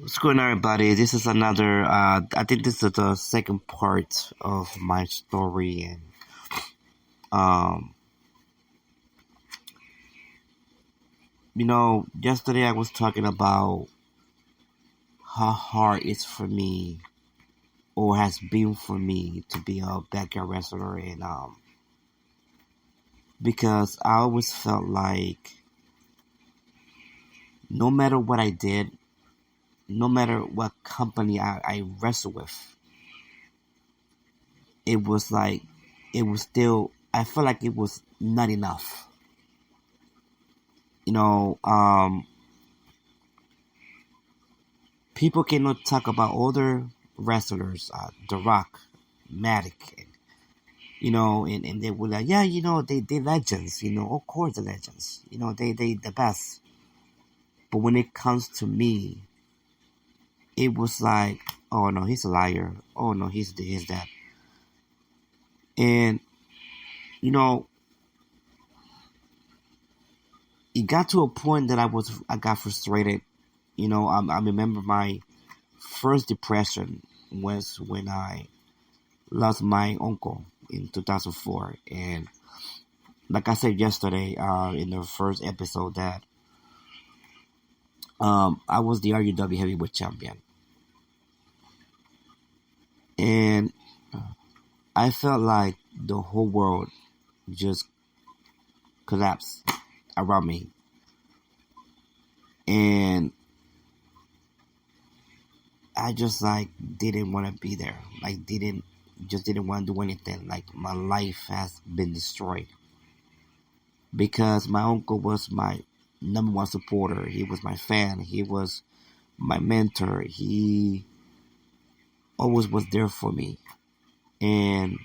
What's going on, everybody? This is another, I think this is the second part of my story. And, um, yesterday I was talking about how hard it's for me, or has been for me, to be a backyard wrestler. And, because I always felt like no matter what I did, no matter what company I wrestled with, it was like, it was still, I felt like it was not enough. You know, people cannot talk about other wrestlers, The Rock, Matic, and they were like, yeah, they legends, of course they're legends, they the best. But when it comes to me, it was like, oh no, he's a liar. Oh no, he's that. And, you know, it got to a point that I got frustrated. I remember my first depression was when I lost my uncle in 2004. And like I said yesterday, in the first episode, that I was the RUW heavyweight champion. And I felt like the whole world just collapsed around me. And I just didn't want to be there. Didn't want to do anything. My life has been destroyed. Because my uncle was my number one supporter. He was my fan. He was my mentor. He always was there for me. And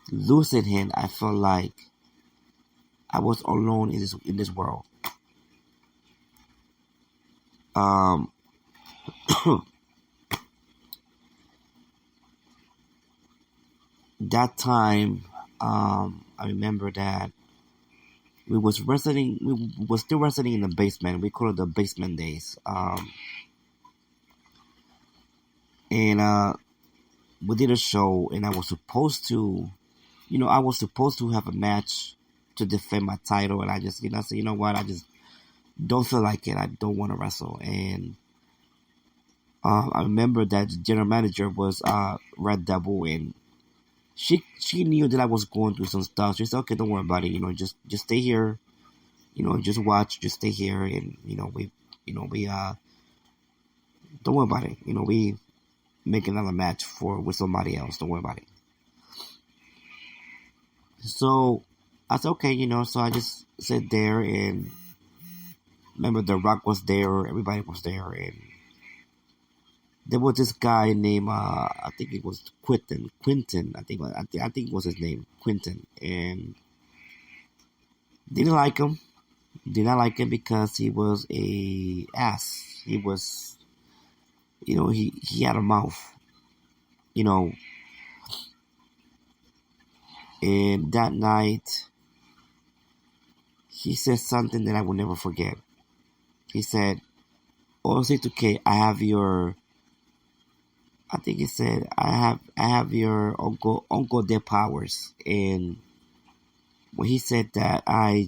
losing him, I felt like I was alone in this world. That time, I remember that we was wrestling. We was still wrestling in the basement. We call it the basement days. And we did a show, and I was supposed to have a match to defend my title, and I just, said, you know what, I just don't feel like it. I don't want to wrestle. And I remember that the general manager was Red Devil, and she knew that I was going through some stuff. She said, okay, don't worry about it. Just stay here. Just watch. Just stay here, and we don't worry about it. We make another match with somebody else. Don't worry about it. So I said, okay, so I just sat there, and remember The Rock was there, everybody was there, and there was this guy named, I think it was Quinton, I think it was his name, Quinton, and did not like him because he was a ass. He was, he had a mouth, and that night, he said something that I will never forget. He said, "Oh, C2k, I think he said, I have your uncle their powers." And when he said that, I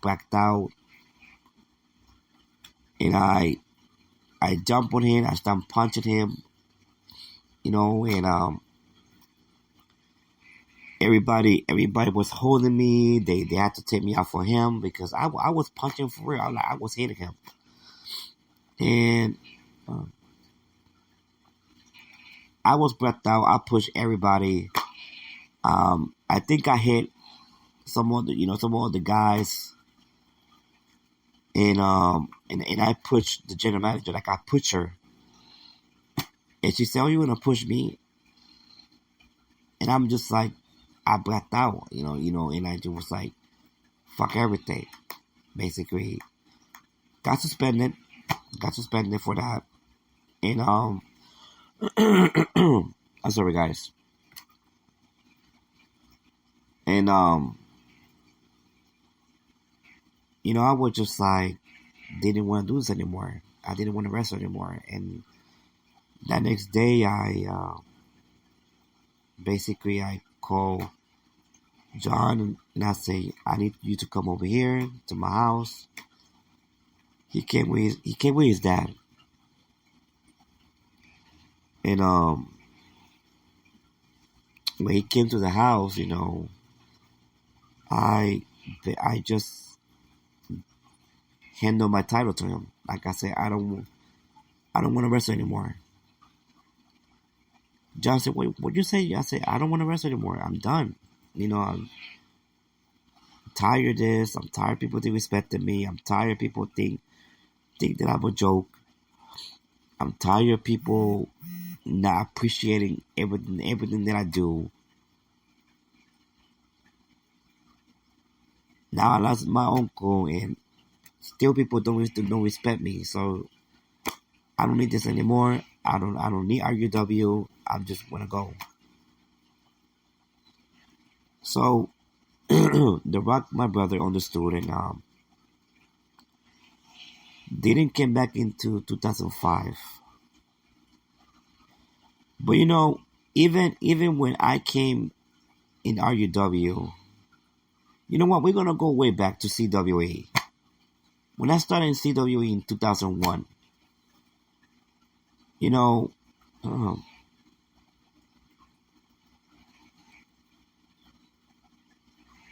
backed out, and I jumped on him. I started punching him, and everybody was holding me. They had to take me out for him because I was punching for real. I was hitting him, and I was breathed out. I pushed everybody. I think I hit some of the guys, and I pushed the general manager. I pushed her, and she said, "Oh, you gonna push me?" And I'm just like, I blacked out, and I just was like, fuck everything. Basically, got suspended for that, and I'm sorry, guys, and I was just like, didn't want to do this anymore. I didn't want to wrestle anymore. And that next day, I call John and I say, I need you to come over here to my house. He came with his dad. And when he came to the house, I just handed my title to him. Like I said, I don't want to wrestle anymore. John said, what'd you say? I said, I don't want to wrestle anymore. I'm done. I'm tired of this. I'm tired of people disrespecting me. I'm tired of people think that I'm a joke. I'm tired of people not appreciating everything that I do. Now I lost my uncle, and still people don't respect me. So I don't need this anymore. I don't need RUW. I just want to go. So The Rock, my brother, understood, and didn't come back into 2005. But even when I came in RUW, you know what? We're gonna go way back to CWE. When I started in CWE in 2001,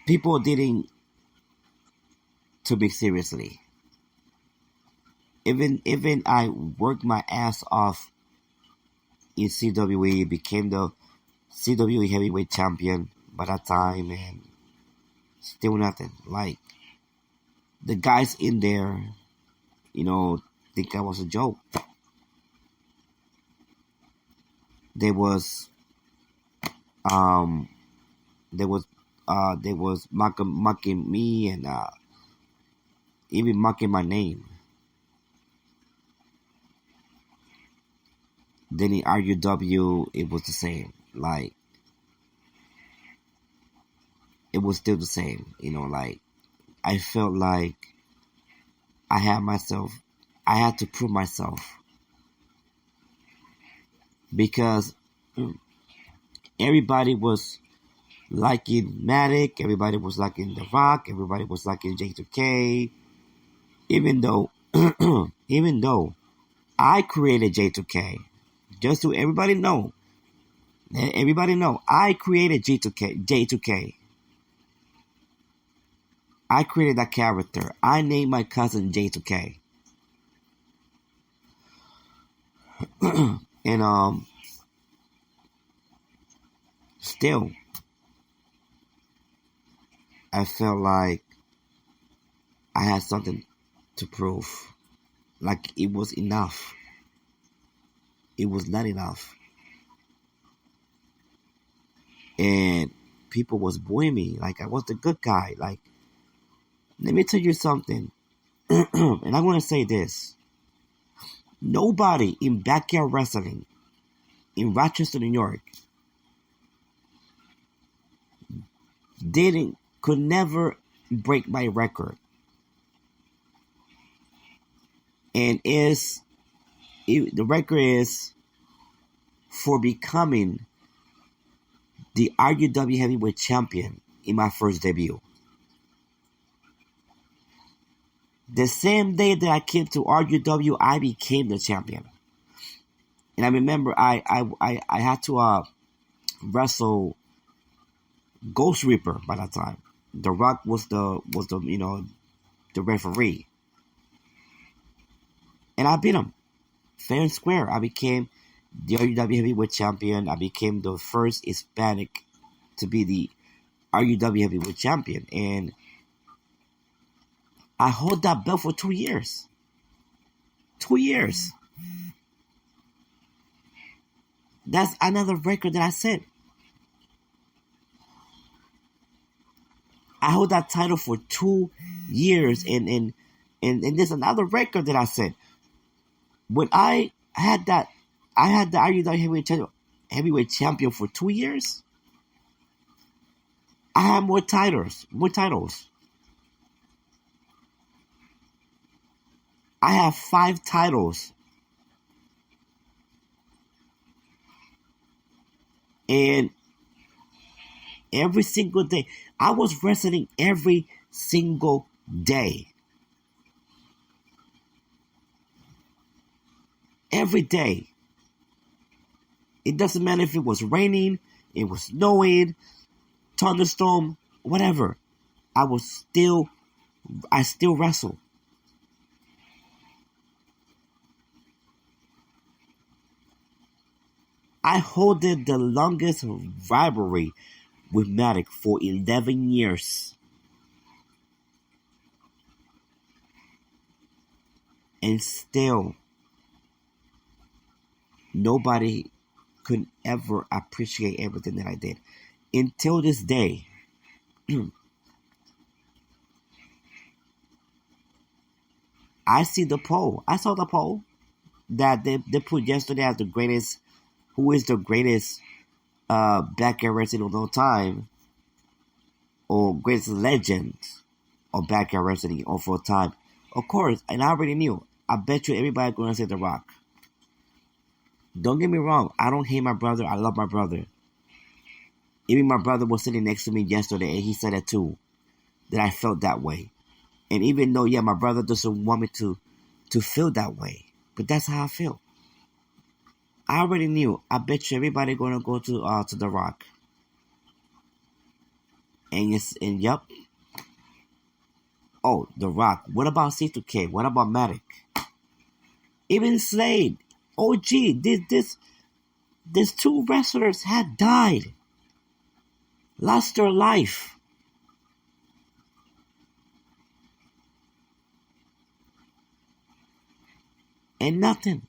people didn't took me seriously. Even I worked my ass off in CWE, became the CWE heavyweight champion by that time, and still nothing. Like, the guys in there, think I was a joke. There was mocking me, and even mocking my name. Then in RUW, it was the same. Like, it was still the same. Like, I felt like I had to prove myself. Because everybody was liking Matic, everybody was liking The Rock, everybody was liking J2K. Even though I created J2K. Just so everybody know, I created J2K. I created that character. I named my cousin J2K. And still, I felt like I had something to prove. Like, it was enough. It was not enough. And people was booing me like I was the good guy. Like, let me tell you something. And I'm going to say this. Nobody in backyard wrestling in Rochester, New York could never break my record. And the record is for becoming the RUW heavyweight champion in my first debut. The same day that I came to RUW, I became the champion. And I remember I had to wrestle Ghost Reaper by that time. The Rock was the referee. And I beat him fair and square. I became the RUW heavyweight champion. I became the first Hispanic to be the RUW heavyweight champion. And I hold that belt for 2 years. 2 years. That's another record that I set. I hold that title for 2 years, and there's another record that I set. When I had the RUW heavyweight champion for 2 years, I had more titles. I have 5 titles. And every single day, I was wrestling every single day. Every day. It doesn't matter if it was raining, it was snowing, thunderstorm, whatever. I still wrestle. I hold the longest rivalry with Matic for 11 years. And still, nobody could ever appreciate everything that I did. Until this day, I see the poll. I saw the poll that they put yesterday as the greatest, who is the greatest backyard wrestling of all time, or greatest legend of backyard wrestling of all time. Of course, and I already knew. I bet you everybody going to say The Rock. Don't get me wrong. I don't hate my brother. I love my brother. Even my brother was sitting next to me yesterday, and he said it too, that I felt that way. And even though, yeah, my brother doesn't want me to feel that way, but that's how I feel. I already knew. I bet you everybody going to go to The Rock. And yep. Oh, The Rock. What about C2k? What about Matic? Even Slade. Oh, gee, these 2 wrestlers had died. Lost their life. And nothing.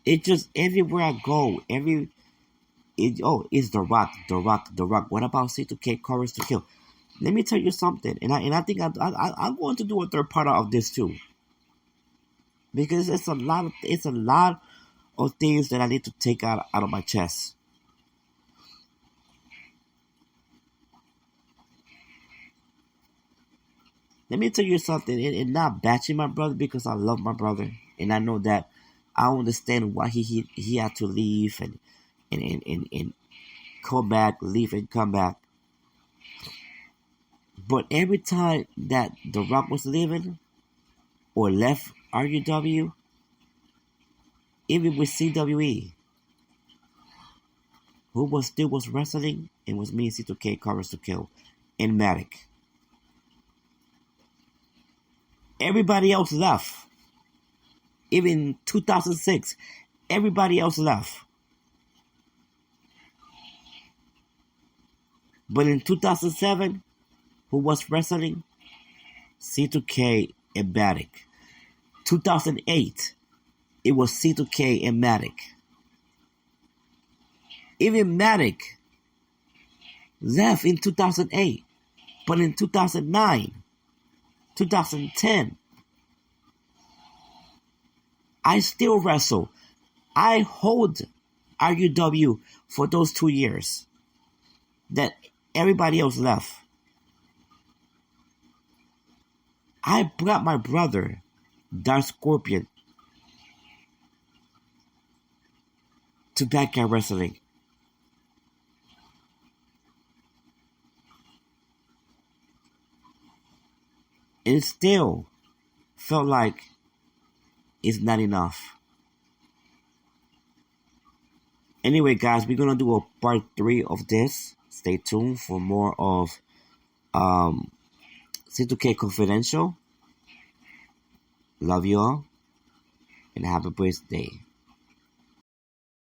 It just, everywhere I go, it's The Rock, The Rock, The Rock. What about C2k Courage to Kill? Let me tell you something, and I think I'm going to do a third part of this too, because it's a lot of things that I need to take out of my chest. Let me tell you something, and not bashing my brother, because I love my brother, and I know that I understand why he had to leave and come back, leave and come back. But every time that The Rock was leaving or left RUW, even with CWE, who still was wrestling, it was me and C2k Courage to Kill and Matic. Everybody else left. Even 2006, everybody else left. But in 2007, who was wrestling? C2k and Matic. 2008, it was C2k and Matic. Even Matic left in 2008, but in 2009, 2010, I still wrestle. I hold RUW for those 2 years that everybody else left. I brought my brother, Dark Scorpion, to backyard wrestling. And still felt like it's not enough. Anyway, guys, we're going to do a part 3 of this. Stay tuned for more of C2k Confidential. Love you all, and have a blessed day.